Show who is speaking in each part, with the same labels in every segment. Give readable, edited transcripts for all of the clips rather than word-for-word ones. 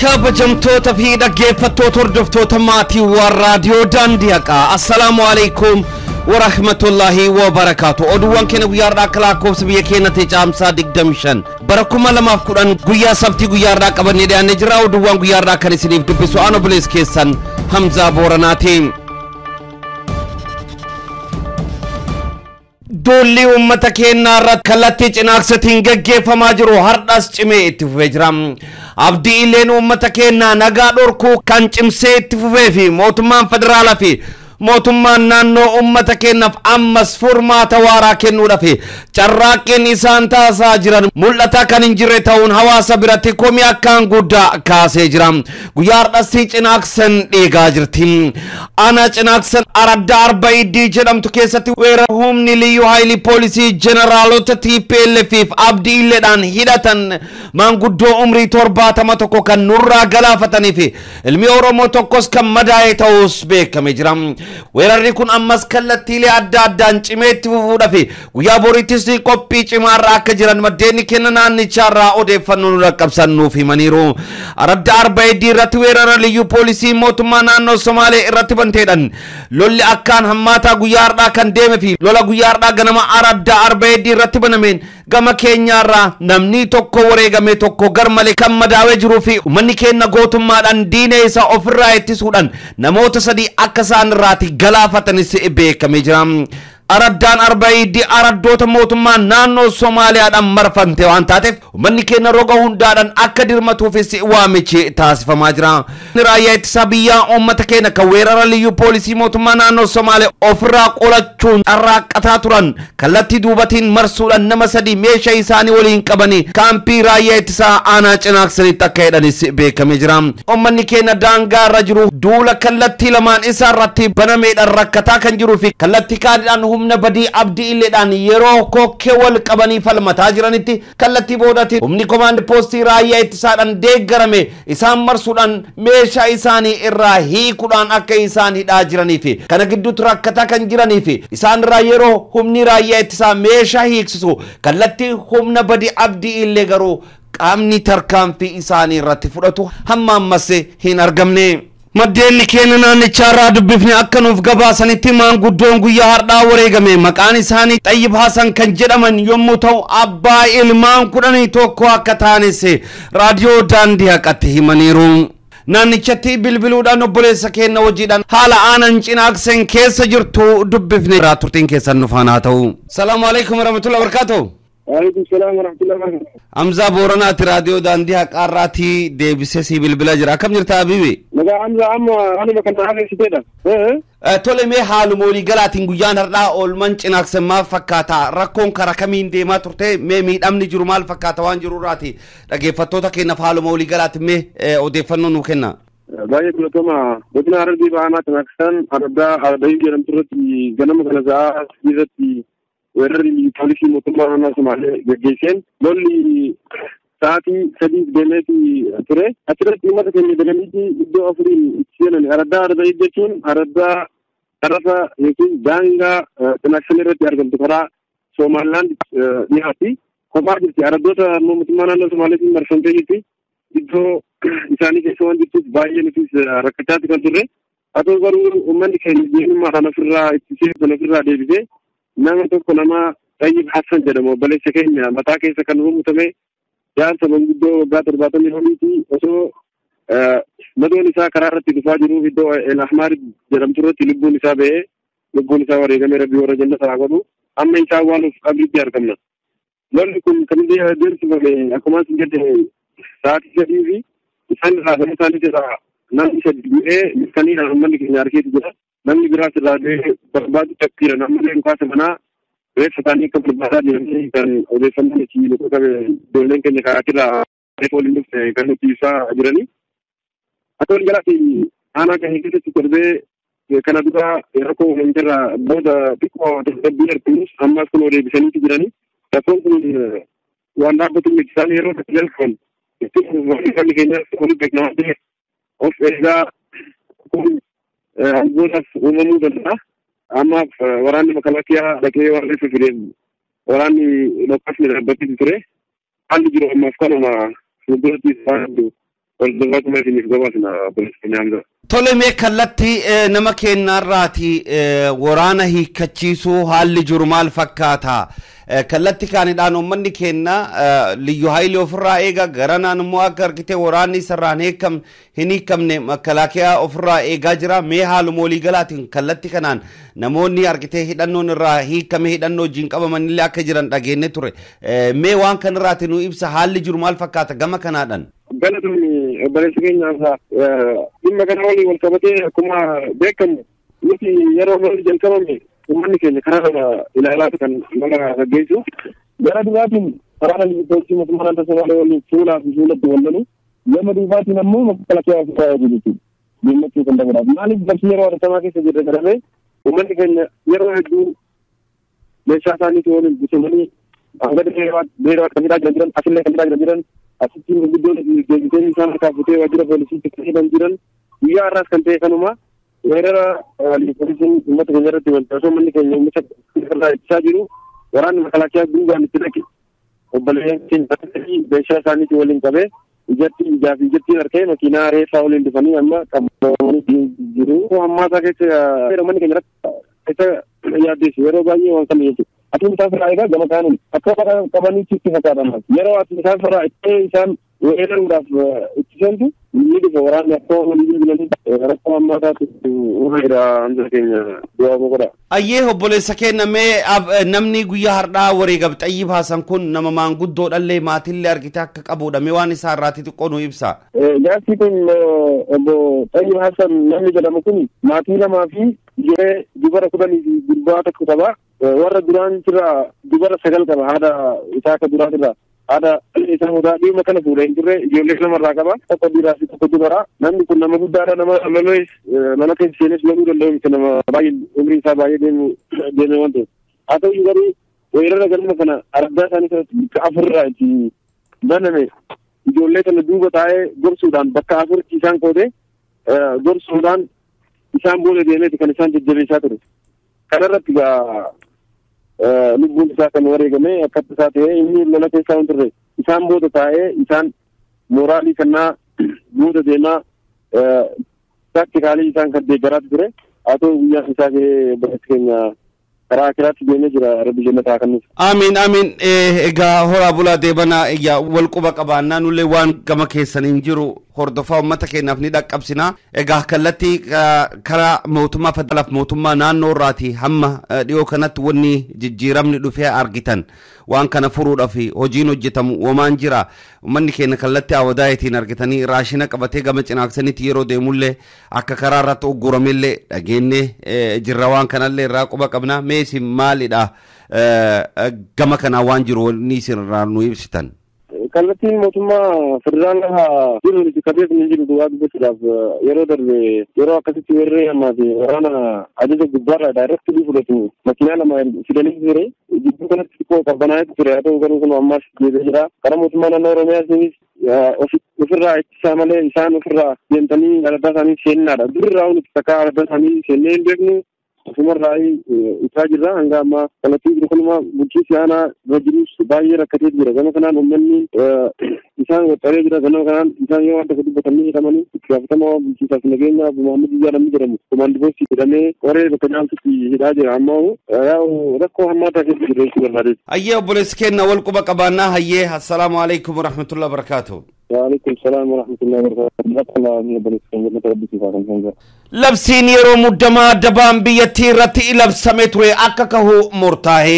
Speaker 1: kabajamtoota fi dhaggeeffattoota hordoftoota maatii raadiyoo daandii haqaa assalaamu alaykum wa rahmatullahi wa barakatuh. oduuwwan keenya guyyaarraa akka lakkoofsa biyya keenyatti caamsaa 25 bara 2010 guyyaa sabtii guyyaarraa qabannee dhiyaannee jira. oduuwwan guyyaarraa kan isiniif dubbisu ana bulees keessan Hamza Booranaatiin. Dolli ummata keenyaa irratti kallattii cinaaqsatiin gaggeeffamaa jiru hardhas cimee itti fufee jira. Abdii illeen ummata keenyaa nagaa dhorkuu kan cimsee itti fufee fi mootummaan federaalaa fi mootummaan naannoo ummata keenyaaf ammas furmaata waaraa kennuudhaaf carraaqqiin isaan taasisaa jiran mul'ata kan hin jirre ta'uun hawaasa biratti komii akkaan guddaa kaasee jira. Guyyaa hardhasii cinaaqsan dhiigaa jirti. Ana cinaaqsan aradda arba'idii jedhamtu keessatti weerara humni liyyuu haayilii poolisii jeneraalota TPLF fi abdii illeedhaan hidhatan maanguddoo umrii 71 kan nurraa galaafatanii fi ilmi Oromoo tokkos kan madaa'e ta'uus beekamee jira. weerarri kun ammas kallattiilee adda addaan cimee itti fufuudhaaf guyyaa boriittis qophii cimaarra akka jiran maddeen keenya naannichaarraa odeeffannoo nu dhaqqabsannuuf himaniiru. Aradda arba'idii irratti weerara liyyuu poolisii mootummaa naannoo Somaalee irratti banteedhaan lolli akkaan hammaataa guyyaa har'aa kan deeme fi lola guyyaa har'aa ganama aradda arba'idii irratti banameen gama keenyaarraa namni tokko wareegame tokko garmalee kan madaawee jiruu fi uummanni keenya gootummaadhaan diinee isa ofirraa ittisuudhaan namoota sadii akka isaan irraati galaafatanis beekamee jira. Araddaan arba'idii araddoota mootummaa naannoo Somaaliyaadhaan marfamte waan taateef uummanni keenya roga hundaadhaan akka dirmatuufis waamichi taasifamaa jira. Raayyaa ittisa biyyaa uummata keenya kan weerara liyyuu poolisii mootummaa naannoo Somaaliyaa ofirraa qolachuun carraaqqataa turan kallattii duubatiin marsuudhaan nama sadii meeshaa isaanii waliin qabanii kaampii raayyaa ittisaa aanaa cinaaqsanitti akka hidhanis beekamee jira. Uummanni keenya daangaa irra jiru duula kallattii lamaan isaa irratti banameedhaan rakkataa kan jiruu fi kallattii kaadhaan humna badii abdii illeedhaan yeroo kokkee wal qabanii falmataa jiranitti kallattii boodatti humni komaand poostii raayyaa ittisaadhaan deeggarame isaan marsuudhaan meeshaa isaanii irraa hiikuudhaan akka isaan hidhaa jiranii fi kana gidduutti rakkataa kan jiranii fi isaan irraa yeroo humni raayyaa ittisaa meeshaa hiiksisu kallattii humna badii abdii illee garuu qaamni tarkaanfii isaanii irratti fudhatu hamma ammas hin argamne. Maddeen keenya naannichaarraa dubbifne akka nuuf gabaasanitti maanguddoon guyyaa har'aa wareegame maqaan isaanii Xayyib Hasan kan jedhaman yommuu ta'u abbaa ilmaan 11 akka taanes raadiyoo daandii haqatti himaniiru. Naannichatti bilbiluudhaan obboleessa keenya hojiidhaan haala aanan cinaaqsan keessa jirtu dubbifne turtiin keessan nu faana ta'u. Salaamu alaykum warahmatullahi wabarakatuh.
Speaker 2: Waalaikum salaam warahmatullahi wabarakatuh.
Speaker 1: Hamza Booranaati raadiyoo daandii haqaarraati deebisee si bilbila jira. Akkam jirta Habibi?
Speaker 2: Nagaa Hamza amma anuma kan haasa'eessiteedha.
Speaker 1: Tole mee haaluma walii galaatiin guyyaan har'aa oolman cinaaqsan maal fakkaata? Rakkoon karaa kamiin deemaa turte? Mee miidhamni jiru maal fakkaata waan jirurraati? Dhaggeeffattoota keenyaaf haaluma walii galaatiin mee odeeffannoo nuu kenna.
Speaker 2: Baay'ee filatama godina Harargee Bahaa cinaaqsan araddaa arba'ii jedhamtu irratti ganama kana sa'a irratti weerarri poolisii mootummaa naannoo Somaalee gaggeesseen lolli sa'aatii 3 deemeeti ture. Achirratti uummata keenya daganiitii iddoo afuriin itti seenan araddaa arba'ii jechuun araddaa tarafa yookiin daangaa cinaaqsan irratti argamtu karaa Somaalilaand dhiyaatti kophaa jirti. Araddoota mootummaa naannoo Somaaleetiin marfamtee jirti. Iddoo isaanii keessa waan jirtuuf baay'ee nutis rakkachaatti kan turre. Haa ta'u garuu uummanni keenya diinummaadhaan ofirraa ittisee ofirraa deebisee nama tokko nama Xayyib Hasan jedhamu obboleessa keenya mataa keessa kan uumutame jaarsa manguddoo waggaa 70 osoo madoon isaa karaa irratti dhufaa jiruuf iddoo El Ahmar jedhamtu irratti lubbuun isaa ba'ee lubbuun isaa wareegamee rabbii warra jannata haa godhu amma isaa waanuuf qabriitti argamna. Lolli kun kan deemsifame akkuma isin jedhe sa'aatii 3 fi isaan irraa kan isaanii irraa namni sadii du'ee mirkaniidhaan uummanni keenya argeetu jira. Namni biraas irraa du'ee barbaadu takkiira namni dhukaasa manaa reeffa isaanii akka barbaadaa jiranii kan odeeffannoo nuti nuti qabe ijoolleen keenya karaatiirraa reeffa waliin dhufte kan nuti ibsaa jiranii. Haa ta'u galaatti aanaa kan keessatti darbee kana dura rakkoo uumamirraa booda xiqqoo tasgabbii argamus ammas kun deebisaniitu jiranii. Rakkoon kun waan dhaabbatu miti isaan yeroo tajaajila qaban itti keenya waliin beeknamaa ta'e of eegaa kun boodaaf uumamuu danda'a. Ammaaf waraanni makalakiyaa dhaqee waan reeffa fideen waraanni lokkaasni dhaabbatee ture. Haalli jiru ammaaf kanuma fuulduratti isaan والدفعات ما في نفقباتنا بلسكين عمدا
Speaker 1: tole mee kallattii nama keenyaarraati waraana hiikkachiisuu haalli jiru maal fakkaata kallattii kaanidhaan uummanni keenya liyyu haayilii ofirraa eega garanaan immoo akka argite waraanni sarraan hin hiikamne makalaakiyaa ofirraa eegaa jira mee haaluma waliigalaatiin kallattii kanaan namoonni argite hidhannoon irraa hiikame hidhannoo wajjin qabamanillee akka jiran dhageenne ture mee waan kanarraati nu ibsa haalli jiru maal fakkaata gama kanaadhaan
Speaker 2: galatuni obboleessa keenyaaf dhimma kana waliin wal qabatee akkuma beekamu nuti yeroo lolli jalqabame uummanni keenya karaa ilaalaa kan lola gaggeessu gara duraatiin karaa liqeessii mootummaa naannoo Somaalee waliin fuulaa fi fuulatti wal lolu gama duubaatiin ammoo makalaakiyaa ofirraa eegu jechuudha dhimmachuu kan dabalaaf maaliif labsii yeroo adatamaa keessa jirre jedhamee uummanni keenya yeroo hedduu meeshaa isaaniitii waliin bisomanii hanga beeraa kan jiran asillee kan jiran asitti guddoon deebiseen isaan harkaa futee waajjira poolisiitti kan hidhan jiran guyyaa har'aas kan ta'e kanuma weerara poolisiin uummata keenya irratti wantoota uummanni keenya uummata irraa ittisaa jiru waraanni makalaakiyaa duubaan itti dhaqe obboleeyyan keenya meeshaa isaaniitii waliin qabee ijattiin harkee makiinaa reeffaa waliin dhufanii amma qabamanii jiru. Hammaataa keessa uummanni keenya irratti yaaddeessu yeroo baay'ee waan kana jechuudha. Ati isaan irraa egaa gama kaaniin akka qabanii itti fakkaatan yeroo ati isaan irraa ittee isaan weeraruudhaaf ittisantu ni dhufa waraanni akka waliin bilbilanii rakkoo hammaataatu uumeera hanga keenya du'aa boqodha.
Speaker 1: Ayyee obboleessa keenya mee namni guyyaa har'aa wareega Xayyib Hasan kun nama maanguddoodhallee maatillee argite akka qabudha mee waan isaa irraati xiqqoo nu ibsa.
Speaker 2: Jaarsi kun obbo Xayyib Hasan namni jedhamu kun maatii lamaa fi ijoollee dubara 10 fi gurbaa tokko qaba. warra duraan jira dubara 9 qaba haadha isaa akka duraan irraa haadha isaa mudaa dhimma kana fuudhee hin jirre ijoollee lamarraa qaba tokko dhiiraa fi tokko dubara namni kun nama guddaadha nama loloes mana keessa seenes loluu danda'u miti nama baay'ee umrii isaa baay'ee deeme waan ta'eef haa ta'u garuu weerara galma kana argaa isaanii kanatti bakka afurraa itti baname ijoollee kana duuba taa'ee gorsuudhaan bakka afuritti isaan qoode gorsuudhaan isaan booda deemeeti kan isaan jajjabeessaa ture kanarratti lubbuun isaa kan wareegame akkatti isaa ta'ee inni mana keessaa hin turre isaan booda taa'ee isaan mooraalii kannaa booda deemaa taktikaalii isaan kan deeggaraatti ture haa ta'u guyyaan isaa gahee bakka keenya karaa akiraatti deemee jira rabbi jannataa kan nuti.
Speaker 1: Amiin egaa horaa bulaa deebana yaa wal quba qabaannaa nullee waan gama keessaniin jiru hordofaa uummata keenyaaf ni dhaqqabsina egaa kallattii karaa mootummaa federaalaaf mootummaa naannoo irraati hamma dhiyoo kanatti wanni jijjiiramni dhufee argitan waan kana furuudhaaf hojiin hojjetamu wamaan jira uummanni keenya kallattii awadaayitiin argitanii raashina qabatee gama cinaaksanitti yeroo deemullee akka karaa irratti ugguramellee dhageennee jirra waan kanallee irraa quba qabna meesi maalidha gama kanaa waan jiru ni isinirraa nu ibsitan.
Speaker 2: kallattiin mootummaa federaalaa jiru kabeef ni jiru du'aa dubbachuudhaaf yeroo darbe yeroo akkasitti weeraree ammaa fi waraana ajaja gubbaarraa daayirektii fudhatu makiinaa lama fidanii ture jidduu kanatti xiqqoo qabbanaa'etu ture haa ta'u garuu kun ammaas deebi'ee jira karaa mootummaa naannoo oromiyaasiinis ofirraa ittisaa malee isaan ofirraa deemtanii aladdaa isaanii seennaadha durirraa nuti takkaa aladdaa isaanii seennee hin beeknu asumarraa isaa jirra hanga ammaa kallattii jiru kanuma bulchiinsi aanaa rajulus baay'ee rakkatee jira gama kanaan uummanni isaan waxxaree jira gama kanaan isaan yoo waan tokko dubbatanii hidhamanii itti gaafatamaa bulchiinsaaf nageenya Muhammad Iyyaa namni jedhamu komaandi poostii hidhamee qoree bakka jaaltutti hidhaa jira ammoo yaa'u rakkoo hammaataa keessa jira jechuu barbaadeeti.
Speaker 1: Hayyee obboleessi keenya wal quba qabaannaa hayyee assalaamu alaikum warahmatullahi wabarakaatuh.
Speaker 2: وعليكم السلام ورحمة الله وبركاته.
Speaker 1: labsiin yeroo muddamaa dabaan biyyattii irratti labsamee ture akka kahu murtaa'e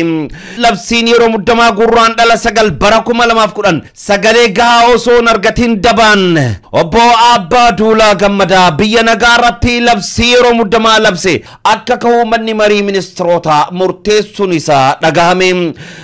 Speaker 1: labsiin yeroo muddamaa gurraan dhala 9 bara 2010 sagalee gahaa osoo hin argatin dabaan obbo Abbaa Duulaa Gammadaa biyya nagaa irratti labsii yeroo muddamaa labse akka kahu manni marii ministeerota murteessuun isaa dhagahame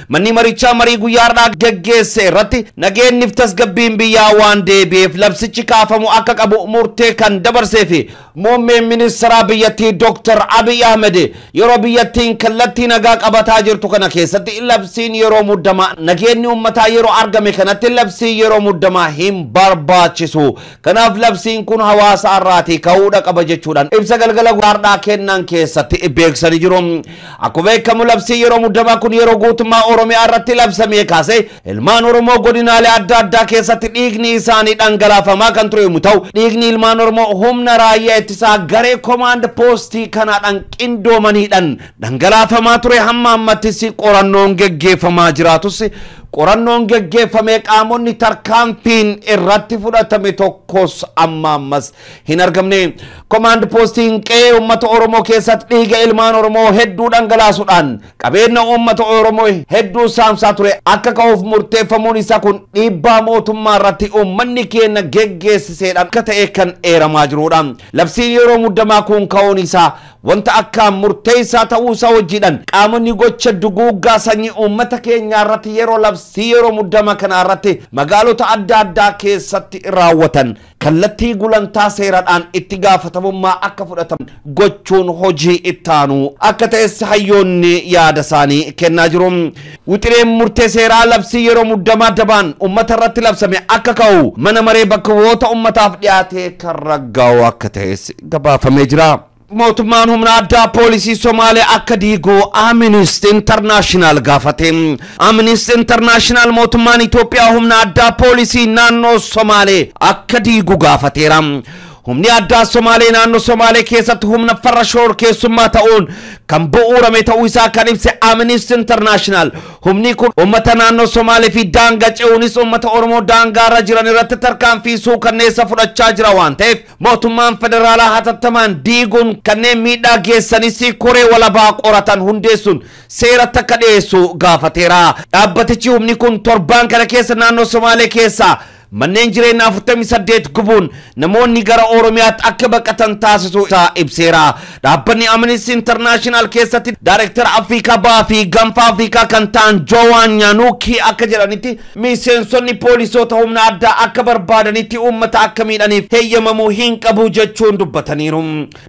Speaker 1: manni marichaa marii guyyaadhaa geggeesse irratti nageenyiif tasgabbiin biyyaa waan deebi'eef labsichi kaafamu akka qabu murtee kan dabarsee fi muummeen ministeera biyyattii Dr. Abiy Ahmed yeroo biyyattiin kallattii nagaa qabataa jirtu kana keessatti labsiin yeroo muddamaa nageenyi uummataa yeroo argame kanatti labsiin yeroo muddamaa hin barbaachisu. Kanaaf labsiin kun hawaasa irraati ka'uudha qaba jechuudhaan ibsa galgala guddaa kennan keessatti beeksisanii jiru. Akkuma beekamu labsiin yeroo muddamaa kun yeroo guutummaa Oromiyaa irratti labsamee kaasee ilmaan Oromoo godinaalee adda addaa keessatti dhiigni isaanii dhangalaafamaa kan ture yommuu ta'u dhiigni ilmaan Oromoo humna raayyaa ittisaa garee command poostii kanaadhaan qindoomaniidhaan dhangalaafamaa ture hamma ammattis qorannoon geggeeffamaa jiraatus qorannoon geggeeffame qaamonni tarkaanfiin irratti fudhatame tokkos amma ammas hin argamne. Command postiin qe'ee uummata Oromoo keessatti dhiiga ilmaan Oromoo hedduu dhangalaasuudhaan qabeenya uummata Oromoo hedduu saamsaa ture akka ka'uuf murteeffamuun isaa kun dhiibbaa mootummaa irratti uummanni keenya geggeessiseedhaan akka ta'e kan eeramaa jirudha. Labsiin yeroo muddamaa kun ka'uun isaa wanta akka murteessaa ta'uu isaa wajjiidhaan qaamonni gocha duguuggaa sanyii uummata keenyaa irratti yeroo labsii yeroo muddamaa kana irratti magaalota adda addaa keessatti raawwatan kallattii gulantaa seeraadhaan itti gaafatamummaa akka fudhataman gochuun hojii ittaanu akka ta'es hayyoonni yaada isaanii kennaa jiru. Wixineen murtee seeraa labsii yeroo muddamaa dabaan uummata irratti labsame akka ka'u mana maree bakka bu'oota uummataaf dhiyaatee kan raggaa'u akka ta'es gabaafamee jira. mootummaan humna addaa poolisii Somaaliyaa akka diiguu Amnesty International gaafate. Amnesty International mootummaan Itoophiyaa humna addaa poolisii naannoo Somaaliyaa akka diiguu gaafateera. humni addaa Somaaliyaa naannoo Somaaliyaa keessatti humna farra shororkeessummaa ta'uun kan bu'uurame ta'uu isaa kan ibse Amnesty International. Humni kun uummata naannoo Somaaliyaa fi daangaa ce'uunis uummata Oromoo daangaa irra jiran irratti tarkaanfii suukanneessa fudhachaa jira waan ta'eef mootummaan federaalaa hatattamaan diiguun kanneen miidhaa geessanis koree walabaa qoratan hundeessuun seera takka dhiyeessu gaafateera. Dhaabbatichi humni kun torbaan kana keessa naannoo Somaaliyaa keessa manneen jireenyaa 48 gubuun namoonni gara Oromiyaatti akka baqatan taasisuu isaa ibseera. Dhaabbanni Amnesty International keessatti Director Afrikaa Bahaa fi Gaanfa Afrikaa kan ta'an Joowaan Nyaanuukii akka jedhanitti miseensonni poolisoota humna addaa akka barbaadanitti uummata akka miidhaniif heeyyamamuu hin qabu jechuun dubbataniiru.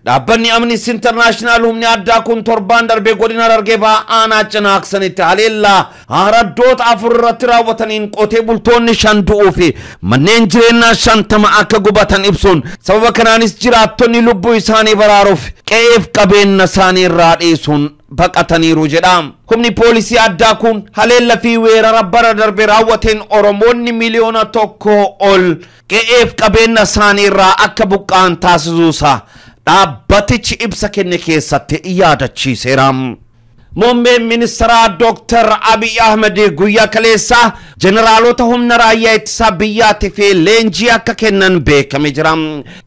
Speaker 1: Dhaabbanni Amnesty International humni addaa kun torbaan darbee godina Harargee Bahaa aanaa Cinaaksanitti haleellaa haraddoota 4 irratti raawwataniin qotee bultoonni 5 du'uu fi manneen jireenyaa 50 akka gubatan ibsuun sababa kanaanis jiraattonni lubbuu isaanii baraaruuf qe'eef qabeenya isaanii irraa dhiisuun baqataniiru jedha. Humni poolisii addaa kun haleella fi weerara bara darbe raawwateen Oromoonni miliyoona 1 ol qe'eef qabeenya isaanii irraa akka buqqaan taasisuusaa dhaabbatichi ibsa kenne keessatti yaadachiiseera. Muummeen ministeera Dr. Abiy Ahmed guyyaa kaleessaa jeneraalota humna raayyaa ittisaa biyyaatiif leenjii akka kennan beekame jira.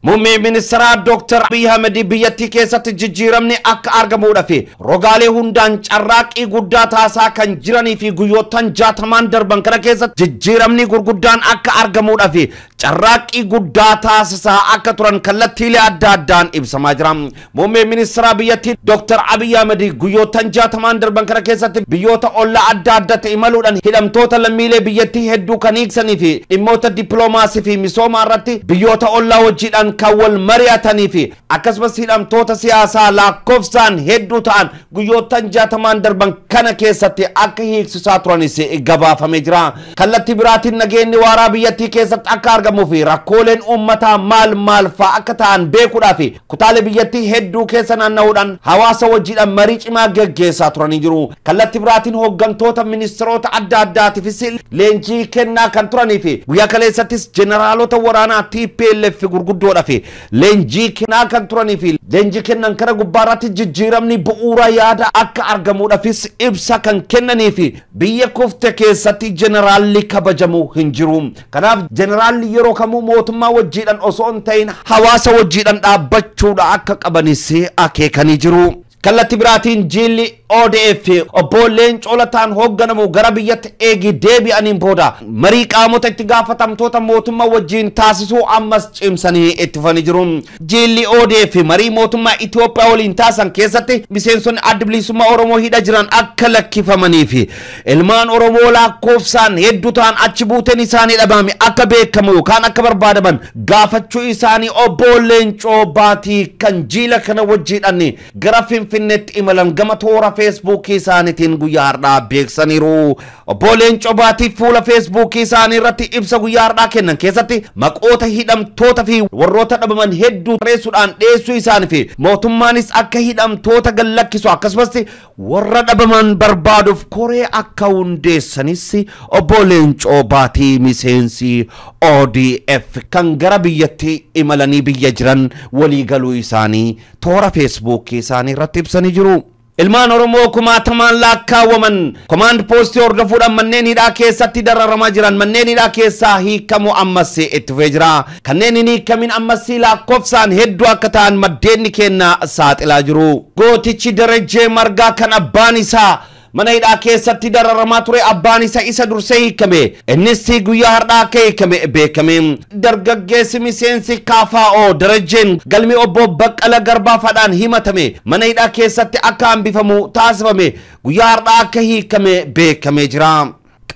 Speaker 1: Muummeen ministeera Dr. Abiy Ahmed biyyattii keessatti jijjiiramni akka argamuudhaaf rogaalee hundaan carraaqqii guddaa taasisaa kan jiranii fi guyyoottan 60 darban kana keessatti jijjiiramni gurguddaan akka argamuudhaaf carraaqqii guddaa taasisaa akka turan kallattiilee adda addaan ibsamaa jira. Muummeen ministeera biyyattii Dr. Abiy Ahmed guyyoottan 60 darban kana keessatti biyyoota ollaa adda addaatti imaluudhaan hidhamtoota lammiilee biyyattii hedduu kan hiiksanii fi dhimmoota dippiloomaasii fi misoomaa irratti biyyoota ollaa wajjiidhaan kan wal mari'atanii fi akkasumas hidhamtoota siyaasaa lakkoofsaan hedduu ta'an guyyoottan 60 darban kana keessatti akka hiiksisaa turanis gabaafamee jira. Kallattii biraatiin nageenyi waaraa biyyattii keessatti akka argamuu fi rakkooleen uummataa maal fa'aa akka ta'an beekuudhaaf kutaalee biyyattii hedduu keessa naanna'uudhaan hawaasa wajjiidhaan marii cimaa geggeessaa turanii jiru. Kallattii biraatiin hooggantoota ministeerota adda addaatiifis leenjii kennaa kan turanii fi guyyaa kaleessattis jeneraalota waraanaa TPLF gurguddoodhaaf leenjii kennaa kan turanii fi leenjii kennan kana gubbaarratti jijjiiramni bu'uura yaada akka argamuudhaafis ibsa kan kennanii fi biyya kufte keessatti jeneraalli kabajamu hin jiru. Kanaaf jeneraalli yeroo kamuu mootummaa wajjiidhaan osoo hin ta'in hawaasa wajjiidhaan dhaabbachuudha akka qabanis akeekanii jiru. Kallattii biraatiin jilli ODF obboleen colataan hoogganamu gara biyyatti eegi deebi'aniin booda marii qaamota itti gaafatamtoota mootummaa wajjin taasisuu ammas cimsanii itti fufanii jiru. Jilli ODF marii mootummaa Itoophiyaa waliin taasisan keessatti miseensonni adda bilisummaa Oromoo hidha jiran akka lakkifamanii fi ilmaan Oromoo lakkoofsaan hedduu ta'an achi buuteen isaanii dhabame akka beekamu yookaan akka barbaadaman gaafachuu isaanii obboleen Baatii kan jila kana wajjiidhaan gara Finfinneetti imalan gama toora Facebook isaaniitiin guyyaa har'aa beeksaniiru. Obboleen Baatii fuula Facebook isaanii irratti ibsa guyyaa har'aa kennan keessatti maqoota hidhamtoota fi warroota dhabaman hedduu tarreessuudhaan dhiyeessuu isaanii fi mootummaanis akka hidhamtoota gallakkisu akkasumas warra dhabaman barbaaduuf koree akka hundeessanis obboleen Baatii miseensi ODF kan gara biyyatti imalanii biyya jiran walii galuu isaanii toora Facebook isaanii irratti ibsanii jiru. Ilmaan Oromoo kumaatamaan lakkaawwaman command post hordofuudhaan manneen hidhaa keessatti dararamaa jiran manneen hidhaa keessaa hiikamu ammas itti fufee jira. Kanneen hin hiikamin ammas lakkoofsaan hedduu akka ta'an maddeenni keenya saaxilaa jiru. Gootichi Darajjee Margaa kan abbaan isaa mana hidhaa keessatti dararamaa ture abbaan isa dursee hiikame innis guyyaa har'aa akka hiikame beekame. Dargaggeessi miseensi KFO Darajjeen galmi obbo Baqqala Garbaafaadhaan himatame mana hidhaa keessatti akka hambifamu taasifame guyyaa har'aa akka hiikame beekame jira.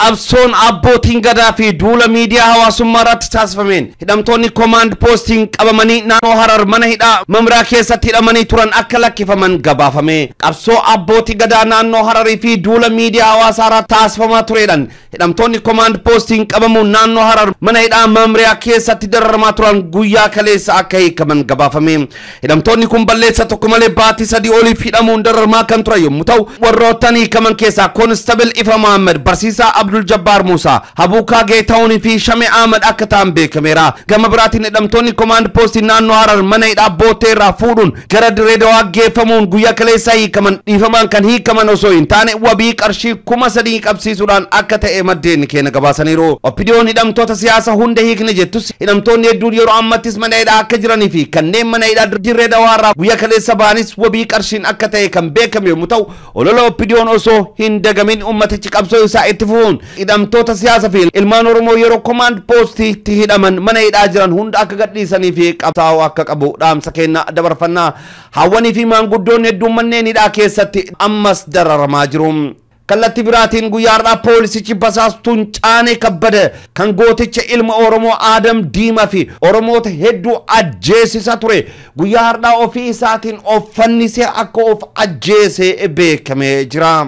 Speaker 1: Qabsoon abbootiin gadaa fi duula miidiyaa hawaasummaa irratti taasifameen hidhamtoonni command postiin qabamanii naannoo Harar mana hidhaa Mamraa keessatti hidhamanii turan akka lakkifaman gabaafame. Qabsoo abbootii gadaa naannoo Hararii fi duula miidiyaa hawaasaa irratti taasifamaa turedhaan hidhamtoonni command postiin qabamuun naannoo Harar mana hidhaa Mamraa keessatti dararamaa turan guyyaa kaleessa akka hiikaman gabaafame. Hidhamtoonni kun balleessa tokko malee baatii 3 oliif hidhamuun dararamaa kan turan yommuu ta'u warroottan hiikaman keessaa Constable Ifa Muhammad, Barsiisaa Abdul Jabbar Musa, Habuka Geetauni fi Shame Ahmad akka ta'an beekameera. Gama biraatiin hidhamtoonni command post naannoo Harar mana hidhaa Bootee irraa fuudhuun gara Direedawaa geeffamuun guyyaa kaleessa hiikaman dhiifaman kan hiikaman osoo hin taane wabii qarshii 3,000 qabsiisuudhaan akka ta'e maddeen keenya gabaasaniiru. Oppidiyoon hidhamtoota siyaasa hunda hiikne jettus hidhamtoonni hedduun yeroo ammattis mana hidhaa akka jiranii fi kanneen mana hidhaa Direedawaa irraa guyyaa kaleessa baanis wabii qarshiin akka ta'e kan beekame yommuu ta'u olola Oppidiyoon osoo hin dagamin ummatichi qabsoo isaa itti fufuun hidhamtoota siyaasa fi ilmaan Oromoo yeroo command postiitti hidhaman mana hidhaa jiran hunda akka gadhiisanii fi qabsaa'uu akka qabu dhaamsa keenya dabarfannaa. Hawwanii fi maanguddoon hedduun manneen hidhaa keessatti ammas dararamaa jiru. Kallatti biraatiin guyyaa har'aa poolisichi basaastuun Caanee Kabbada kan gooticha ilma Oromoo Adam Diimaa fi Oromoota hedduu ajjeesisa ture guyyaa har'aa ofii isaatiin of fannisee akka of ajjeese beekamee jira.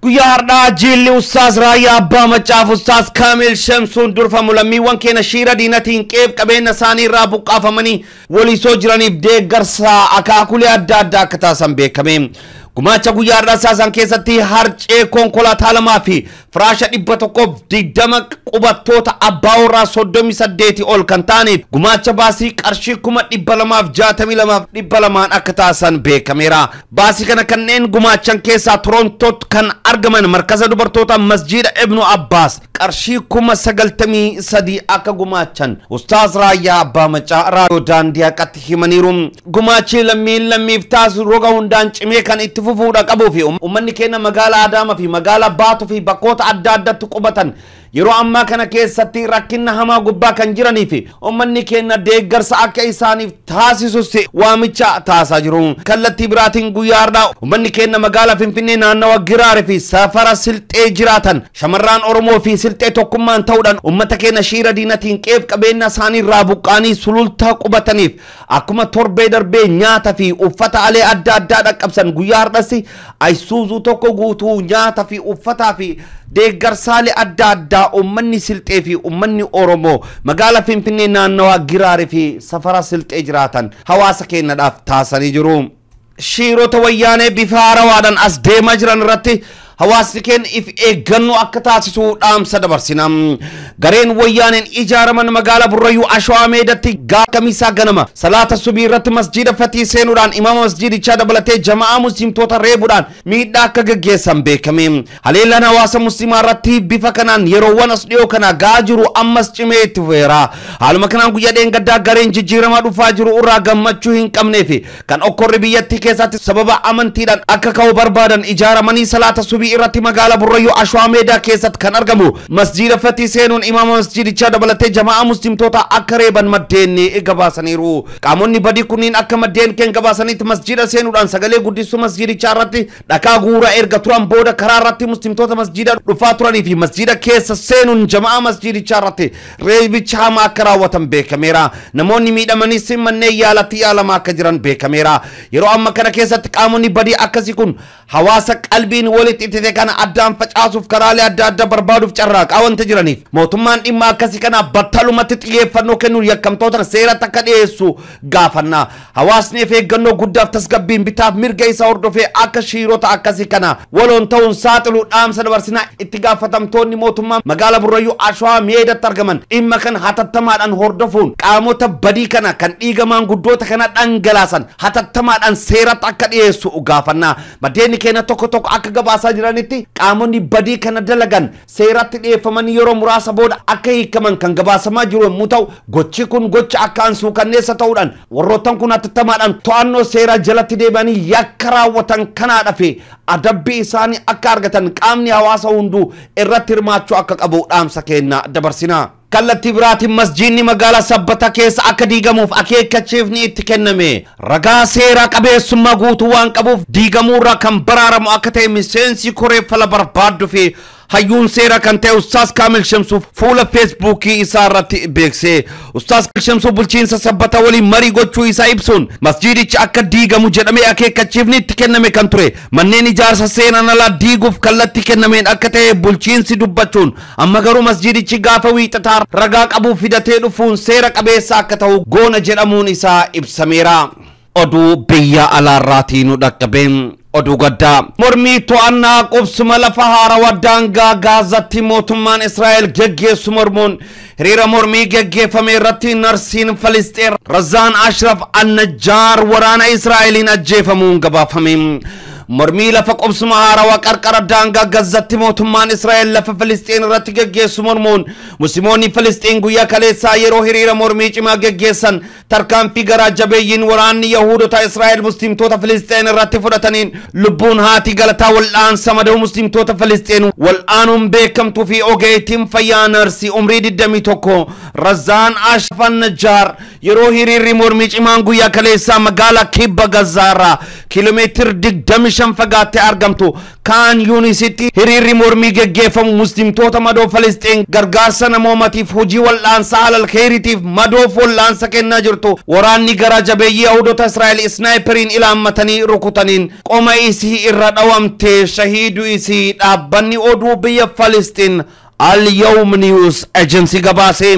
Speaker 1: Guyyaa har'aa jilli Ustaaz Raayyaa Abbaa Macaaf Ustaaz Kaamil Shamsuun durfamu lammiiwwan keenya shiira diinatiin qeef qabeenya isaanii irraa buqqaafamanii waliisoo jiraniif deeggarsa akaakulee adda addaa akka taasisan beekame. Gumaacha guyyaa har'aa saasan keessatti harcee konkolaataa lamaa fi firaasha 120 qubattoota abbaa warraa 38 ol kan ta'aniif gumaacha baasii qarshii 262,200 akka taasisan beekameera. Baasii kana kanneen gumaachan keessaa Torontootti kan argaman markaza dubartoota masjiida Ibnu Abbaas qarshii 93,000 akka gumaachan Ustaaz Raayyaa Abbaa Macaa raadiyoo daandii haqatti himaniiru. Gumaachi lammiif taasisu roga hundaan cimee kan itti fufuudha qabuu fi ummanni keenya magaalaa Adaamaa fi magaalaa Baatuu fi bakkoota adda addaatti qubatan yeroo ammaa kana keessatti rakkina hamaa gubbaa kan jiranii fi ummanni keenya deeggarsa akka isaaniif taasisus waamicha taasisaa jiru. Kallattii biraatiin guyyaa har'aa ummanni keenya magaalaa Finfinnee naannawa Giraaree fi safara Silxee jiraatan shamarran Oromoo fi Silxee tokkummaan ta'uudhaan ummata keenya shiira diinatiin qeef qabeenya isaanii irraa buqqaanii sulultaa qubataniif akkuma torbee darbee nyaata fi uffata alee adda addaa dhaqqabsan guyyaa har'as Aysuuzuu tokko guutuu nyaata fi uffataa fi deeggarsaalee adda addaa ummanni Silxee fi ummanni Oromoo magaalaa Finfinnee naannawa Giraaree fi safara Silxee jiraatan hawaasa keenyaaf taasisanii jiru. Shiirota wayyaanee bifa haarawaadhaan as deemaa jiran irratti hawaasni keenya if eeggannoo akka taasisu dhaamsa dabarsina. Gareen wayyaaneen ijaaraman magaalaa Burrayyuu Ashawaa Meedatti Kamisaa ganama salaata subii irratti masjiida Fatii seenuudhaan imaama masjiidichaa dabalatee jamaa muslimtoota reebuudhaan miidhaa akka gaggeessan beekame. Haleellaan hawaasa muslimaa irratti bifa kanaan yeroowwan as dhiyoo kana gaa jiru ammas cimee itti fufeera. Haaluma kanaan guyyaa dheengaddaa gareen jijjiiramaa dhufaa jiru irraa gammachuu hin qabnee fi kan okkorri biyyattii keessatti sababa amantiidhaan akka ka'u barbaadan ijaaramanii salaata subii irratti magaalaa Burrayyuu Ashawaa Meedaa keessatti kan argamu masjiida Fatii seenuun imaama masjiidichaa dabalatee jamaa muslimtoota akka reeban maddeen gabaasaniiru. Qaamonni badii kunniin akka maddeen keenya gabaasanitti masjiida seenuudhaan sagalee guddisuu masjiidichaa irratti dhakaa guuraa erga turan booda karaa irratti muslimtoota masjiida dhufaa turanii fi masjiida keessa seenuun jamaa masjiidichaa irratti reebicha hamaa akka raawwatan beekameera. Namoonni miidhamanis manneen yaalatti yaalamaa akka jiran beekameera. Yeroo amma kana keessatti qaamonni badii akkasii kun hawaasa qalbiin walitti hidhate kana addaan facaasuuf karaalee adda addaa barbaaduuf carraaqaa wanta jiraniif mootummaan dhimma akkasii kana battalumatti xiyyeeffannoo kennuun yakkamtoota seeratti akka dhiyeessu gaafanna. Hawaasni eeggannoo guddaaf tasgabbiin bitaaf mirga isaa hordofee akka shiirota akkasii kana waloon ta'uun saaxiluu dhaamsa dabarsina. Itti gaafatamtoonni mootummaa magaalaa Burrayyuu Ashawaa Meedatti argaman dhimma kana hatattamaadhaan hordofuun qaamota badii kana kan dhiiga maanguddoota kana dhangalaasan hatattamaadhaan seeratti akka dhiyeessu gaafanna. Maddeen keenya tokko akka gabaasaa jiranitti qaamonni badii kana dalagan seeratti dhiyeeffamanii yeroo muraasa booda akka hiikaman kan gabaasamaa jiru yommuu ta'u gochi kun gocha akka ansuu kanneessa ta'uudhaan warroottan kun hatattamaadhaan to'annoo seeraa jalatti deebi'anii yakka raawwatan kanaadhaa fi adabbii isaanii akka argatan qaamni hawaasa hunduu irratti hirmaachuu akka qabu dhaamsa keenya dabarsina. Kallattii biraatiin masjiidni magaalaa Sabbata keessa akka diigamuuf akeekkachiifni itti kenname. Ragaa seeraa qabeessummaa guutuu waan qabuuf diigamuurraa kan baraaramu akka ta'e miseensi koree fala barbaaddu fi hayyuun seera kan ta'e Ustaaz Kaamil Shamsuu fuula Feesbuukii isaa irratti beekse. Ustaaz Kaamil Shamsuu bulchiinsa Sabbata waliin marii gochuu isaa ibsuun masjiidichi akka diigamu jedhamee akeekkachiifni itti kenname kan ture. Manneen ijaarsa seenaan alaa diiguuf kallattii kennameen akka ta'e bulchiinsi dubbachuun amma garuu masjiidichi gaafa wiixataa ragaa qabu fidatee dhufuun seera qabeessa akka ta'u goona jedhamuun isaa ibsameera. Oduu biyya alaarraatii nu dhaqqabeen. Oduu gaddaa mormii to'annaa qubsuma lafa haarawaa daangaa Gaazatti mootummaan Israa'el geggeessu mormuun hiriira mormii geggeeffame irratti narsiin Filisxeen Razaan Ashraf An-Najjaar waraana Israa'eliin ajjeefamuun gabaafame. mormii lafa qubsuma haarawaa qarqara daangaa Gaazatti mootummaan Israa'el lafa Filisxeen irratti geggeessu mormuun musliimoonni Filisxeen guyyaa kaleessaa yeroo hiriira mormii cimaa geggeessan tarkaanfii garaa jabeeyyiin waraanni Yahuudota Israa'el muslimtoota Filisxeen irratti fudhataniin lubbuun haati galataa wal'aansa madoo muslimtoota Filisxeen wal'aanuun beekamtuu fi ogeettiin fayyaa narsi umrii 21 Razaan Ashraf An-Najjaar yeroo hiriirri mormii cimaan guyyaa kaleessaa magaalaa Kibba Gazaarraa kiiloomeetira 25 fagaattee argamtu Kaan Yuunisitti hiriirri mormii geggeeffamu muslimtoota madoo Filisxeen gargaarsa namoomatiif hojii wal'aansa alal kheeritiif madoof wal'aansa kennaa jirtu waraanni garaa jabeeyyii Yahuudota Israa'el isnaayiperiin ilaammatanii rukutaniin qoma isii irra dhawamtee shahiiduu isii dhaabbanni oduu biyya Filisxeen Al-Yawm News Agency gabaasee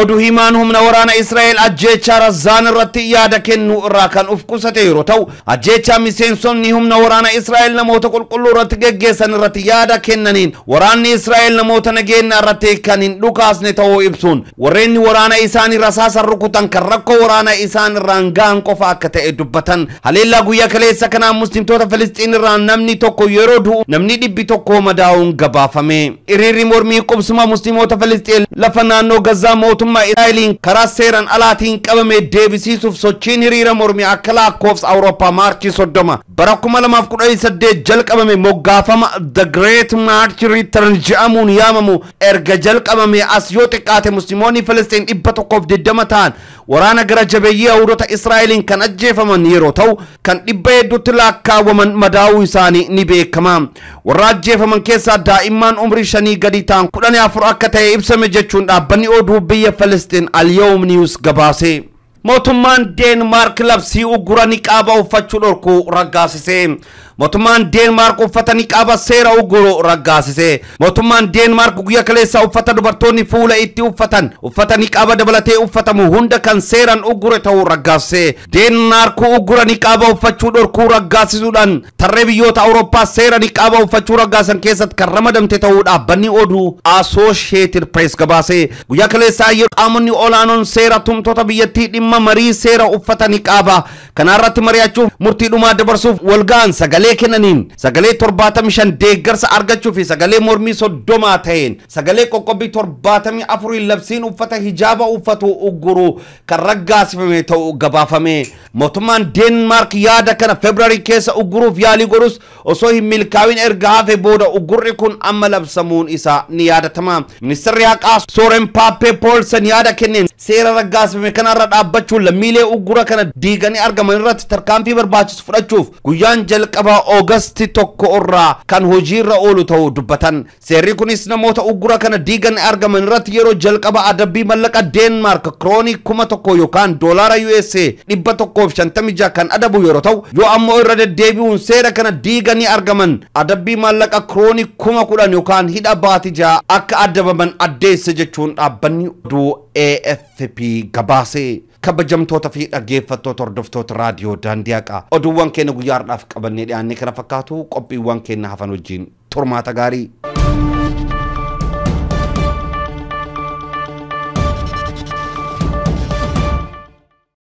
Speaker 1: oduu himaan humna waraana Israa'el ajjeechaa Razaan irratti yaada kennu irraa kan uf qusate yeroo ta'u ajjeechaa miseensonni humna waraana Israa'el namoota qulqulluu irratti geggeessan irratti yaada kennaniin waraanni Israa'el namoota nageenya irratti kan hin dhukaasne ta'uu ibsuun warreenni waraana isaanii rasaasan rukutan kan rakkoo waraana isaan irraan gahan qofa akka ta'e dubbatan. Haleellaa guyyaa kaleessa kanaan muslimtoota Filisxeen irraa namni tokko yeroo du'u namni 100 madaa'uun gabaafame. Hiriirri mormii qubsuma musliimoota Filisxeen lafa naannoo Gazaa Israa'eliin karaa seeraan alaatiin qabame deebisiisuuf sochiin hiriira mormii akka lakkoofsa Awurooppaa Maarchii 30 bara 2018 jalqabame moggaafama The Great March Return jedhamuun yaamamu erga jalqabame as yoo xiqqaate musliimoonni Filisxeen 120 ta'an waraana gara jabeeyyii Yahuudota Israa'eliin kan ajjeefaman yeroo ta'u kan 100 lakkaawwaman madaa'uu isaanii ni beekama. Warra ajjeefaman keessaa daa'imman umrii 5 gadi ta'an 14 akka ta'e ibsame jechuun dhaabbanni oduu biyya Filisxeen Al-Yawm News gabaase. Mootummaan Denmark labsii uggura niqaaba uffachuu dhorkuu raggaasise. mootummaan Deenmaark uffata niqaaba seera ugguru raggaasise. Mootummaan Deenmaark guyyaa kaleessa uffata dubartoonni fuula itti uffatan uffata niqaaba dabalatee uffatamu hunda kan seeraan uggure ta'uu raggaasise. Deenmaark uggura niqaaba uffachuu dhorkuu raggaasisuudhaan tarree biyyoota Awurooppaa seera niqaaba uffachuu raggaasan keessatti kan ramadamte ta'uu dhaabbanni oduu Associated Press gabaase. Guyyaa kaleessa qaamonni olaanoon seera tumtoota biyyattii dhimma marii seera uffata niqaaba kanarratti mari'achuuf murtii dhumaa dabarsuuf walga'an sagalee kennaniin sagalee 75 deeggarsa argachuu fi sagalee mormii 30 ta'een sagalee qoqqobbii 74 labsiin uffata hijaaba uffatu ugguru kan raggaasifame ta'uu gabaafame. Mootummaan Deenmaark yaada kana February keessa ugguruuf yaalii godhus osoo hin milkaa'in erga hafe booda uggurri kun amma labsamuun isaa ni yaadatama. Ministeerri haqaa Soren Pape Poulsen yaada kenneen seera raggaasifame kanarra dhaabbachuun lammiilee uggura kana diiganii argaman irratti tarkaanfii barbaachisu fudhachuuf guyyaan jalqaba Oogasti 1 irraa kan hojiirra oolu ta'uu dubbatan. Seerri kunis namoota uggura kana diiganii argaman irratti yeroo jalqaba adabbii mallaqa Deenmaark kroonii 1000 yookaan doolaara USA 156 kan adabu yeroo ta'u yoo ammoo irra deddeebi'uun seera kana diiganii argaman adabbii mallaqa kroonii 10,000 yookaan hidha baatii 6 akka adabaman addeesse jechuun dhaabbanni oduu AFP gabaase. Kabajamtoota fi dhaggeeffattoota hordoftoota raadiyoo Daandii Haqaa oduuwwan keenya guyyaadhaaf qabannee dhiyaannee kana fakkaatu qophiiwwan keenya hafan wajjin turmaata gaarii.